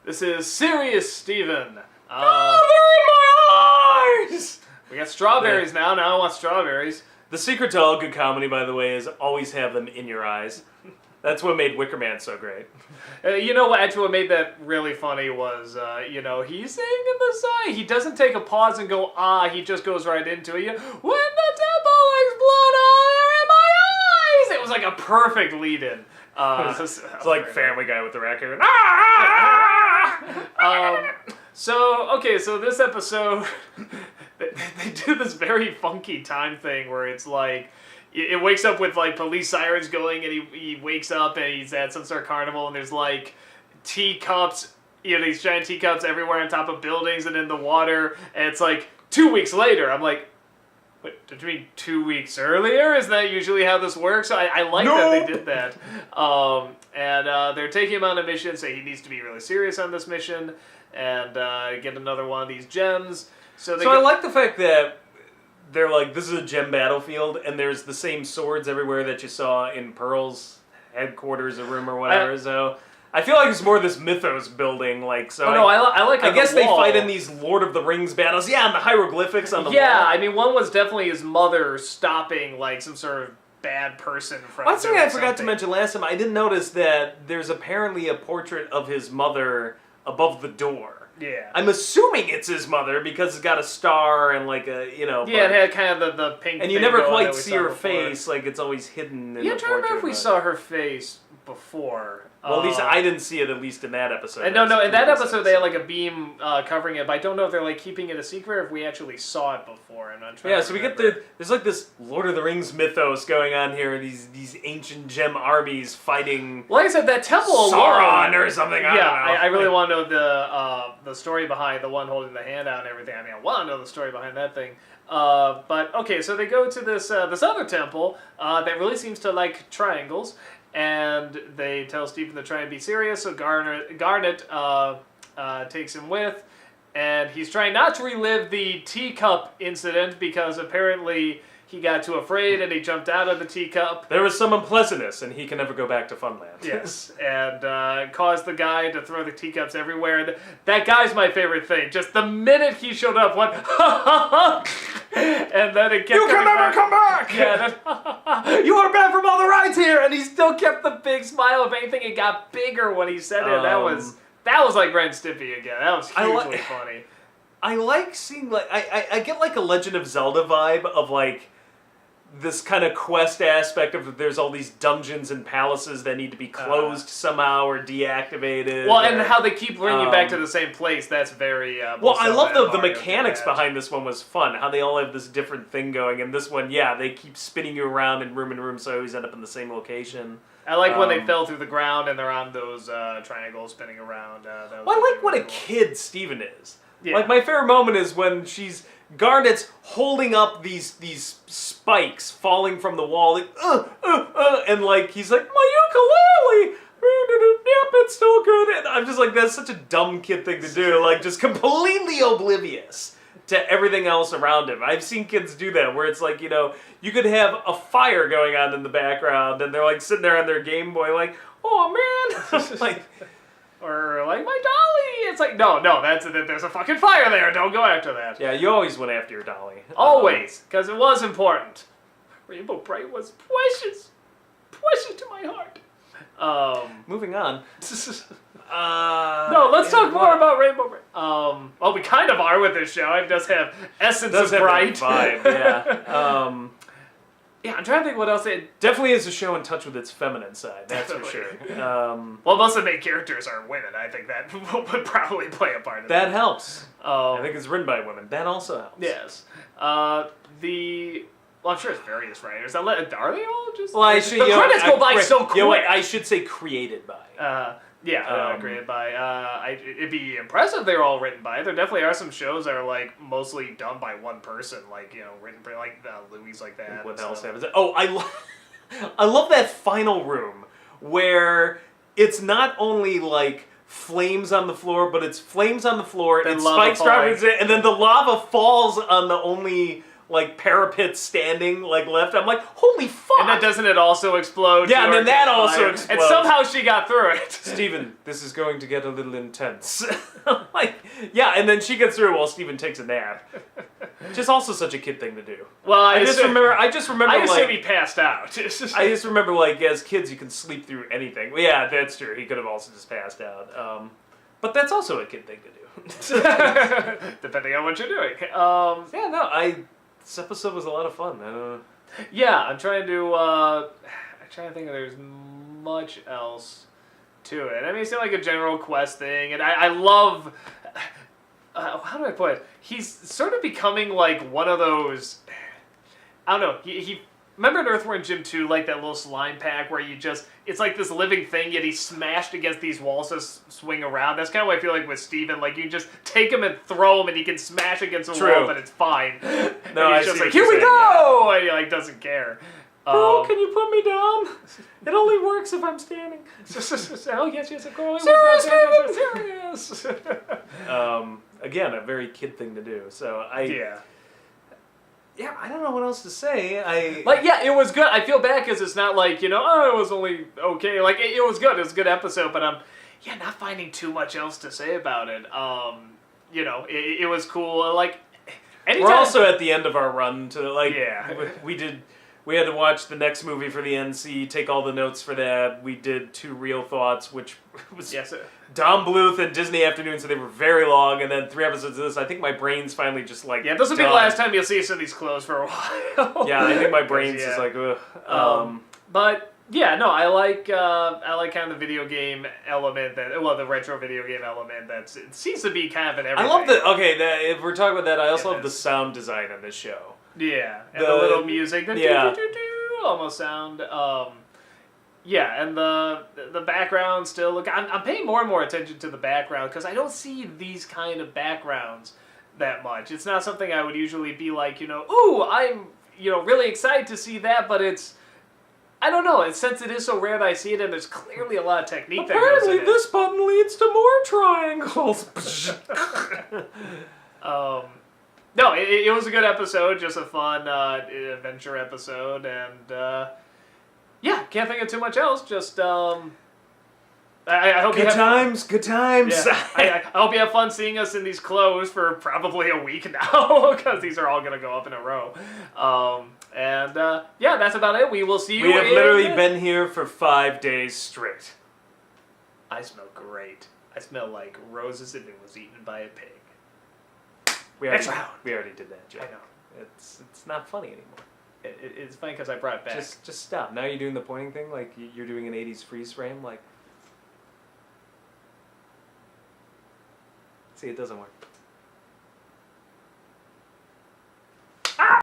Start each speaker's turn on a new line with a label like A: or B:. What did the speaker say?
A: This is Serious Steven.
B: Oh, they're in my eyes!
A: We got strawberries now. Now I want strawberries.
B: The secret to all good comedy, by the way, is always have them in your eyes. That's what made Wicker Man so great.
A: You know what? Actually, what made that really funny was, he's saying in the song, he doesn't take a pause and go, he just goes right into it. When the temple explode, they're in my eyes! It was like a perfect lead-in.
B: It's like Family Guy with the raccoon.
A: So this episode, they do this very funky time thing where it's like, it wakes up with like police sirens going, and he wakes up and he's at some sort of carnival, and there's like teacups, these giant teacups everywhere on top of buildings and in the water, and it's like 2 weeks later. I'm like, wait, did you mean 2 weeks earlier? Is that usually how this works? I like that they did that. And they're taking him on a mission, so he needs to be really serious on this mission and get another one of these gems.
B: I like the fact that they're like, this is a gem battlefield, and there's the same swords everywhere that you saw in Pearl's headquarters or room or whatever. So I feel like it's more this mythos building. Like, so I guess they fight in these Lord of the Rings battles. Yeah, and the hieroglyphics on the wall.
A: Yeah, I mean, one was definitely his mother stopping like some sort of bad person from.
B: One thing I forgot to mention last time, I didn't notice that there's apparently a portrait of his mother above the door.
A: Yeah.
B: I'm assuming it's his mother because it's got a star and like a,
A: Yeah, it had kind of the pink.
B: And you never quite see her face, like it's always hidden in the portrait.
A: I'm trying to remember if we saw her face before.
B: Well, at least I didn't see it, at least in that episode.
A: And no, in that episode they had like a beam covering it, but I don't know if they're like keeping it a secret or if we actually saw it before. I'm not trying to
B: we get there's like this Lord of the Rings mythos going on here, these ancient gem armies fighting.
A: Like I said, that temple
B: Sauron or something.
A: I really want to know the story behind the one holding the hand out and everything. I mean, I want to know the story behind that thing. But okay, so they go to this other temple that really seems to like triangles. And they tell Stephen to try and be serious, so Garnet takes him with, and he's trying not to relive the teacup incident because apparently he got too afraid and he jumped out of the teacup.
B: There was some unpleasantness, and he can never go back to Funland.
A: Yes, and caused the guy to throw the teacups everywhere. And that guy's my favorite thing. Just the minute he showed up, went, and then it kept.
B: You can never come back.
A: Yeah, you were banned from all the rides here, and he still kept the big smile. If anything, it got bigger when he said it. That was like Ren Stimpy again. That was hugely funny.
B: I like seeing like I get like a Legend of Zelda vibe of like this kind of quest aspect of there's all these dungeons and palaces that need to be closed somehow or deactivated.
A: Well, and how they keep bringing you back to the same place, that's very...
B: well, I love the mechanics behind this one was fun. How they all have this different thing going. And this one, they keep spinning you around in room, so you always end up in the same location.
A: I like when they fell through the ground and they're on those triangles spinning around.
B: I like what a kid Steven is. Yeah. Like, my favorite moment is when Garnet's holding up these spikes falling from the wall, like, and like, he's like, my ukulele! Yep, it's still good. And I'm just like, that's such a dumb kid thing to do, like, just completely oblivious to everything else around him. I've seen kids do that, where it's like, you could have a fire going on in the background, and they're like sitting there on their Game Boy, like, oh man! Like,
A: or like, my dolly! It's like, no, there's a fucking fire there, don't go after that.
B: Yeah, you always went after your dolly.
A: Always, because it was important. Rainbow Bright was precious to my heart.
B: Moving on.
A: No, let's talk more about Rainbow Bright. Well, we kind of are with this show. It does have essence of bright.
B: Vibe, yeah.
A: Yeah, I'm trying to think what else it...
B: Definitely is a show in touch with its feminine side, that's for sure.
A: Well, most of the main characters are women. I think that would probably play a part of
B: that. That helps. I think it's written by women. That also helps.
A: Yes. Well, I'm sure it's various writers. Are they all just...
B: Well,
A: the credits go by so quick.
B: I should say created by.
A: Created by. It'd be impressive if they were all written by. There definitely are some shows that are like mostly done by one person, like written by like Louis like that.
B: What else happens? Oh, I love that final room where it's not only like flames on the floor, but it's flames on the floor. Then it spikes dropping, and then the lava falls on the only like parapet standing like left. I'm like, holy fuck!
A: And then doesn't it also explode?
B: Yeah, and then that also explodes.
A: And somehow she got through it.
B: Steven, this is going to get a little intense. Like, yeah, and then she gets through while Steven takes a nap. Just also such a kid thing to do.
A: Well, I just remember
B: I
A: like he passed out.
B: I just remember like as kids you can sleep through anything. Well, yeah, that's true. He could have also just passed out. But that's also a kid thing to do.
A: Depending on what you're doing.
B: Yeah, no, this episode was a lot of fun.
A: Yeah, I'm trying to think if there's much else to it. I mean, it's like a general quest thing, and I love. How do I put it? He's sort of becoming like one of those. I don't know. He remember in Earthworm Jim 2, like that little slime pack where it's like this living thing, yet he's smashed against these walls to swing around. That's kind of what I feel like with Steven. Like, you can just take him and throw him, and he can smash against a wall, but it's fine.
B: No,
A: he's just like, here we go! And he like doesn't care.
B: Girl, can you put me down? It only works if I'm standing.
A: Oh, yes, of course.
B: Serious! Again, a very kid thing to do. So Yeah, I don't know what else to say.
A: It was good. I feel bad because it's not like, it was only okay. Like, it was good. It was a good episode, but I'm, not finding too much else to say about it. It was cool. Like, anytime...
B: We're also at the end of our run to, like,
A: yeah.
B: We had to watch the next movie for the NC, take all the notes for that. We did 2 Real Thoughts, which was Don Bluth and Disney Afternoon, so they were very long, and then 3 episodes of this. I think my brain's finally just like,
A: yeah, this will be the last time you'll see us in these clothes for a while.
B: Yeah, I think my brain's just like, ugh.
A: But yeah, no, I like kind of the video game element the retro video game element it seems to be kind of in everything.
B: I love if we're talking about that, I also love the sound design on this show.
A: Yeah, and the little music, almost sound. Yeah, and the background still look. I'm paying more and more attention to the background because I don't see these kind of backgrounds that much. It's not something I would usually be like, ooh, I'm really excited to see that, but it's. I don't know. Since it is so rare that I see it, and there's clearly a lot of technique.
B: Apparently, this button leads to more triangles.
A: No, it was a good episode, just a fun adventure episode, and can't think of too much else. Just I hope
B: good times.
A: Yeah, I hope you have fun seeing us in these clothes for probably a week now, because these are all gonna go up in a row. That's about it. We will see you.
B: We have literally been here for 5 days straight.
A: I smell great. I smell like roses if it was eaten by a pig.
B: We already did that joke.
A: I know.
B: It's not funny anymore.
A: It's funny because I brought it back.
B: Just stop. Now you're doing the pointing thing, like you're doing an 80s freeze frame. Like, see, it doesn't work.